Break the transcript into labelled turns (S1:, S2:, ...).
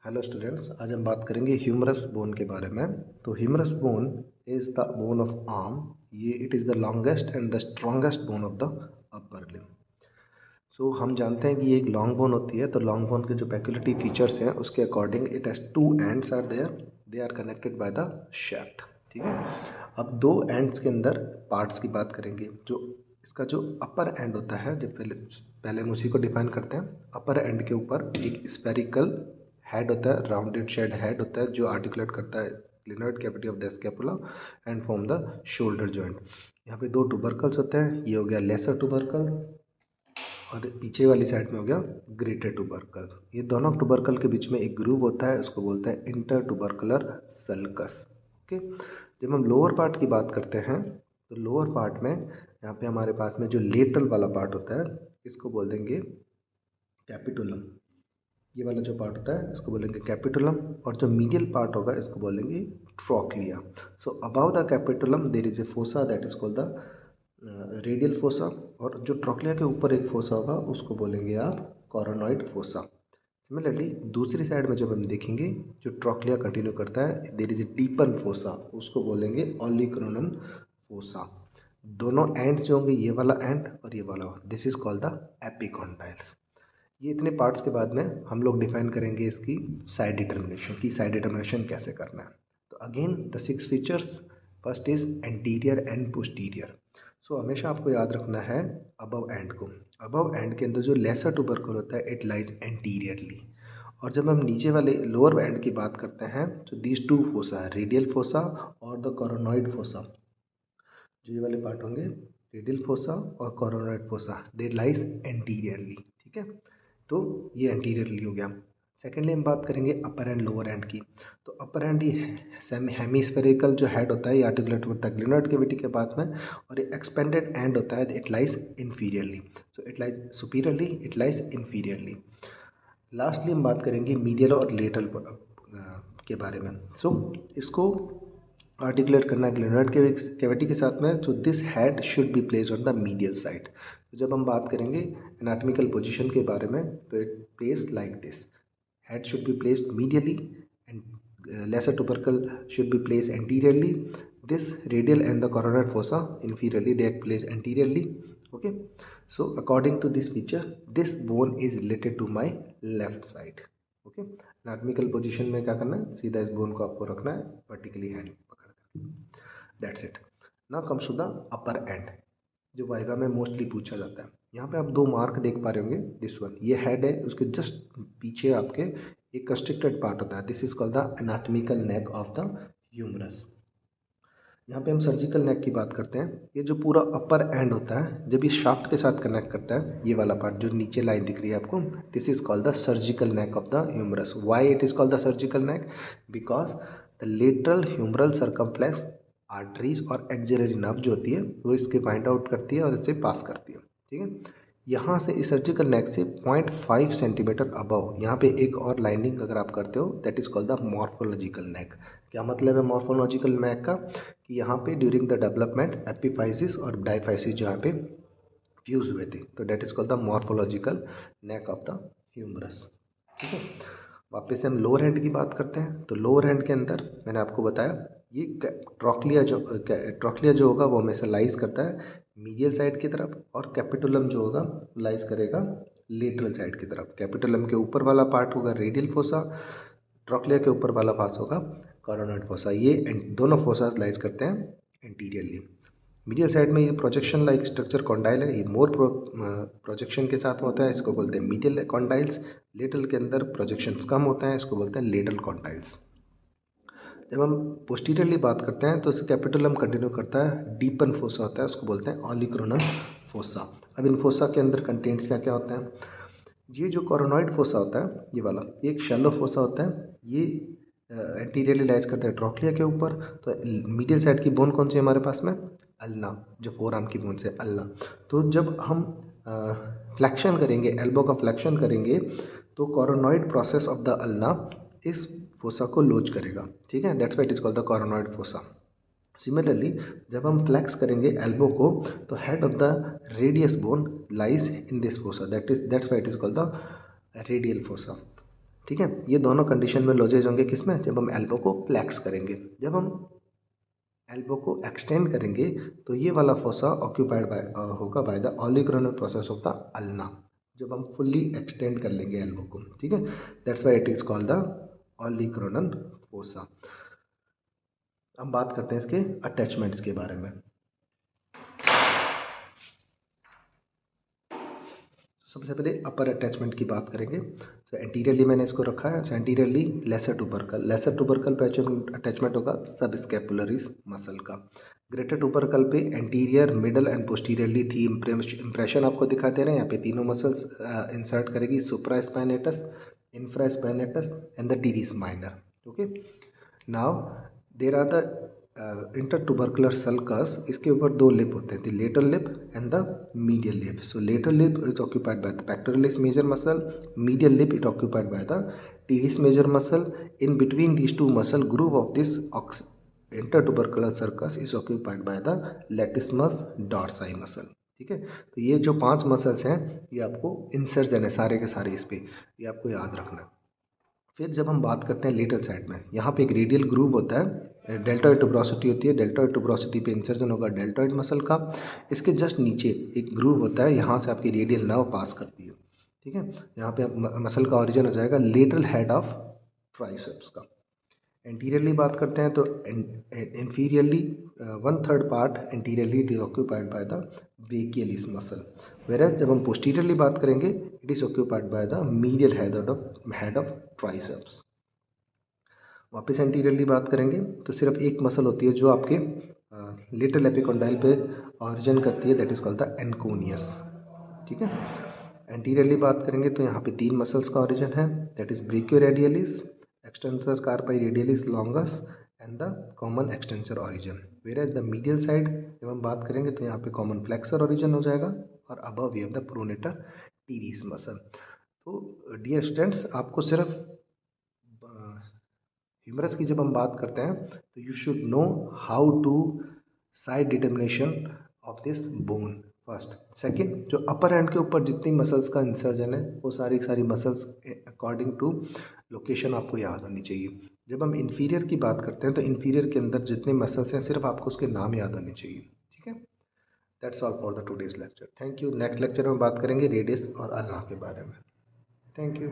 S1: Hello students, आज हम बात करेंगे ह्यूमरस बोन के बारे में। तो humerus bone is the bone of arm. ये it is the longest and the strongest bone of the upper limb. So हम जानते हैं कि ये एक लॉन्ग बोन होती है। तो लॉन्ग बोन के जो पेक्युलिटी फीचर्स हैं उसके according it has two ends are there, they are connected by the shaft. ठीक है, अब दो एंड्स के अंदर पार्ट्स की बात करेंगे। जो इसका जो अपर एंड होता है, जब पहले पहले हम उसी को डिफाइन करते हैं। अपर एंड के ऊपर एक स्फेरिकल हेड होता है, राउंडेड शेड हेड होता है, जो आर्टिकुलेट करता है glenoid cavity of the scapula and form the shoulder joint. यहाँ पे दो टुबरकल्स होते हैं, ये हो गया लेसर टुबरकल और पीछे वाली साइड में हो गया ग्रेटर टुबरकल। ये दोनों टुबरकल के बीच में एक ग्रूव होता है, उसको बोलते हैं इंटर टुबरकुलर सल्कस। ओके, जब हम लोअर पार्ट की बात करते हैं तो लोअर पार्ट में यहाँ पे हमारे पास में जो लेटरल वाला पार्ट होता है इसको बोल देंगे कैपिटुलम। ये वाला जो पार्ट होता है इसको बोलेंगे कैपिटुलम, और जो मीडियल पार्ट होगा इसको बोलेंगे trochlea. So above the capitulum there is a fossa that is called the radial fossa, और जो ट्रोक्लिया के ऊपर एक फोसा होगा उसको बोलेंगे आप कोरोनॉइड फोसा। सिमिलरली दूसरी साइड में जब हम देखेंगे जो ट्रोक्लिया कंटिन्यू करता है, there is a deeper fossa, उसको बोलेंगे ओलिक्रोनम फोसा। दोनों एंड्स जो होंगे, ये वाला एंड और ये वाला, दिस इज कॉल्ड द एपिकॉन्डाइल्स। ये इतने पार्ट्स के बाद में हम लोग डिफाइन करेंगे इसकी साइड डिटर्मिनेशन की साइड डिटर्मिनेशन कैसे करना है। तो again the 6 features, first is anterior and posterior. So हमेशा आपको याद रखना है अबव एंड को। अबव एंड के अंदर जो लेसर टुबरकल होता है इट लाइज एंटीरियरली, और जब हम नीचे वाले लोअर एंड की बात करते हैं तो these two fossa, radial fossa और द कोरोनॉइड फोसा, जो ये वाले पार्ट होंगे रेडियल फोसा और कोरोनॉइड फोसा, दे लाइज एंटीरियरली। ठीक है, तो ये एंटीरियरली हो गया। सेकेंडली हम बात करेंगे अपर एंड लोअर एंड की। तो अपर एंड ये हेमिस्फेरिकल जो हेड होता है ये आर्टिकुलेट होता है ग्लिनोइड कैविटी के बाद में, और ये एक्सपेंडेड एंड होता है it lies inferiorly. So it lies superiorly, it lies inferiorly. Lastly हम बात करेंगे मीडियल और लेटरल के बारे में। सो इसको आर्टिकुलेट करना ग्लिनोइड कैविटी के साथ में, तो this head should be placed on the medial side. तो जब हम बात करेंगे एनाटॉमिकल पोजीशन के बारे में तो it place like this, head should be placed medially and lesser tubercle should be placed anteriorly. This radial and the coronary fossa inferiorly, they are placed anteriorly. Okay, so according to this feature this bone is related to my left side. Okay, anatomical position में क्या करना है, सीधा इस bone को आपको रखना है वर्टिकली हैंड पकड़ कर। That's it. Now comes to the upper end, जो वाइवा में मोस्टली पूछा जाता है। यहाँ पे आप दो मार्क देख पा रहे होंगे, दिस वन ये हेड है, उसके जस्ट पीछे आपके एक कंस्ट्रिक्टेड पार्ट होता है, this is called the anatomical neck of the humerus. यहाँ पे हम सर्जिकल नेक की बात करते हैं। ये जो पूरा अपर एंड होता है जब ये शाफ्ट के साथ कनेक्ट करता है, ये वाला पार्ट जो नीचे लाइन दिख रही है आपको, this is called the surgical neck of the humerus. Why it is called the surgical neck? Because the lateral humeral circumflex arteries और एक्सिलरी नर्व जो होती है वो इसके फाइंड आउट करती है और इसे पास करती है। ठीक है, यहाँ से इस सर्जिकल नेक से 0.5 सेंटीमीटर अबव यहाँ पे एक और लाइनिंग अगर आप करते हो, that is called the morphological neck. क्या मतलब है मॉर्फोलॉजिकल नेक का? कि यहाँ पे ड्यूरिंग द डेवलपमेंट एपिफाइसिस और डाइफाइसिस जो यहाँ पे फ्यूज हुए थे, तो that is called the morphological neck of the humerus. ठीक है, वापस से हम लोअर हैंड की बात करते हैं। तो लोअर हैंड के अंदर मैंने आपको बताया ये ट्रोक्लिया जो होगा वो हमेशा लाइज करता है मीडियल साइड की तरफ, और कैपिटुलम जो होगा लाइज करेगा लेटरल साइड की तरफ। कैपिटुलम के ऊपर वाला पार्ट होगा रेडियल फोसा, ट्रोक्लिया के ऊपर वाला पार्ट होगा कोरोनॉइड फोसा। ये दोनों फोसास लाइज करते हैं एंटीरियरली। मीडियल साइड में ये प्रोजेक्शन लाइक स्ट्रक्चर कॉन्डाइल है, ये मोर प्रोजेक्शन के साथ होता है, इसको बोलते हैं मीडियल कॉन्डाइल्स। लेटरल के अंदर प्रोजेक्शंस कम होता है, इसको बोलते हैं लेटरल कॉन्डाइल्स। जब हम पोस्टीरियरली बात करते हैं तो इस कैपिटुलम कंटिन्यू करता है डीपन फोसा होता है, उसको बोलते हैं ओलिक्रोनम फोसा। अब इन फोसा के अंदर कंटेंट्स क्या क्या होते हैं? ये जो कोरोनॉइड फोसा होता है ये वाला, ये एक शैलो फोसा होता है, ये एंटीरियरली लाइज करता है ट्रोक्लिया के ऊपर। तो मीडियल साइड की बोन कौन सी है हमारे पास में? अल्ना, जो फोर आर्म की बोन से अल्ना। तो जब हम फ्लेक्शन करेंगे, एल्बो का फ्लेक्शन करेंगे, तो coronoid process of the ulna इस फोसा को लोच करेगा। ठीक है, that's why it is called the coronoid fossa. Similarly जब हम फ्लेक्स करेंगे एल्बो को, तो head of the radius bone lies in this fossa, that's why it is called the radial fossa. ठीक है, ये दोनों कंडीशन में लॉजेज होंगे किसमें, जब हम एल्बो को फ्लेक्स करेंगे। जब हम एल्बो को एक्सटेंड करेंगे तो ये वाला फोसा ऑक्यूपाइड बाय होगा by the olecranon process of the ulna, जब हम फुल्ली एक्सटेंड कर लेंगे एल्बो को। ठीक है, that's why it is called the olecranon fossa. अब बात करते हैं इसके अटैचमेंट्स के बारे में। सबसे पहले अपर अटैचमेंट की बात करेंगे। तो एंटीरियरली मैंने इसको रखा है, एंटीरियरली लेसर टुबरकल पे अटैचमेंट होगा सब स्कैपुलरिस मसल का। ग्रेटर टुबरकल पे एंटीरियर, मिडल एंड पोस्टीरियरली थी इंप्रेशन आपको दिखा दे रहे हैं। यहाँ पे तीनों मसल्स इंसर्ट करेगी, supra spinatus, infra spinatus and the teres minor. Okay, now there are the inter tubercular sulcus, इसके ऊपर दो लिप होते हैं, the lateral lip and the medial lip. So lateral lip is occupied by the pectoralis major muscle, medial lip is occupied by the teres major muscle. In between these two muscle groove of this intertubercular sulcus is occupied by the latissimus dorsi muscle. ठीक है, तो ये जो 5 muscles हैं ये आपको insertion है सारे के सारे इस पे, ये आपको याद रखना है। फिर जब हम बात करते हैं लेटरल साइड में, यहाँ पे एक रेडियल ग्रूव होता है, डेल्टॉइड टुब्रोसिटी होती है, डेल्टॉइड टुब्रोसिटी पे इंसर्जन होगा डेल्टॉइड मसल का। इसके जस्ट नीचे एक ग्रूव होता है, यहाँ से आपकी रेडियल नर्व पास करती है। ठीक है, यहाँ पे मसल का ओरिजिन हो जाएगा लेटरल हेड ऑफ ट्राइसेप्स का। एंटीरियरली बात करते हैं तो inferiorly 1/3 part anteriorly it is occupied by the brachialis muscle, whereas जब हम पोस्टीरियरली बात करेंगे it is occupied by the medial head of triceps. वापस एंटीरियरली बात करेंगे तो सिर्फ एक मसल होती है जो आपके लेटरल एपिकोंडाइल पे ऑरिजिन करती है, that is called the anconeus. ठीक है, एंटीरियरली बात करेंगे तो यहाँ पे 3 मसल्स का ऑरिजिन है, that is brachioradialis, extensor carpi radialis longus and the common extensor origin. Where the medial side जब हम बात करेंगे तो यहाँ पे कॉमन फ्लेक्सर ऑरिजिन हो जाएगा और above we have the pronator teres muscle. तो डियर स्टूडेंट्स, आपको सिर्फ ह्यूमरस की जब हम बात करते हैं तो you should know how to side determination of this bone first. Second, जो अपर एंड के ऊपर जितनी मसल्स का इंसर्जन है वो सारी सारी मसल्स अकॉर्डिंग टू लोकेशन आपको याद होनी चाहिए। जब हम इन्फीरियर की बात करते हैं तो इन्फीरियर के अंदर जितने मसल्स हैं सिर्फ आपको उसके नाम याद होने चाहिए। ठीक है, that's all for the today's lecture. Thank you. Next lecture में बात करेंगे रेडियस और अल्ना के बारे में। Thank you.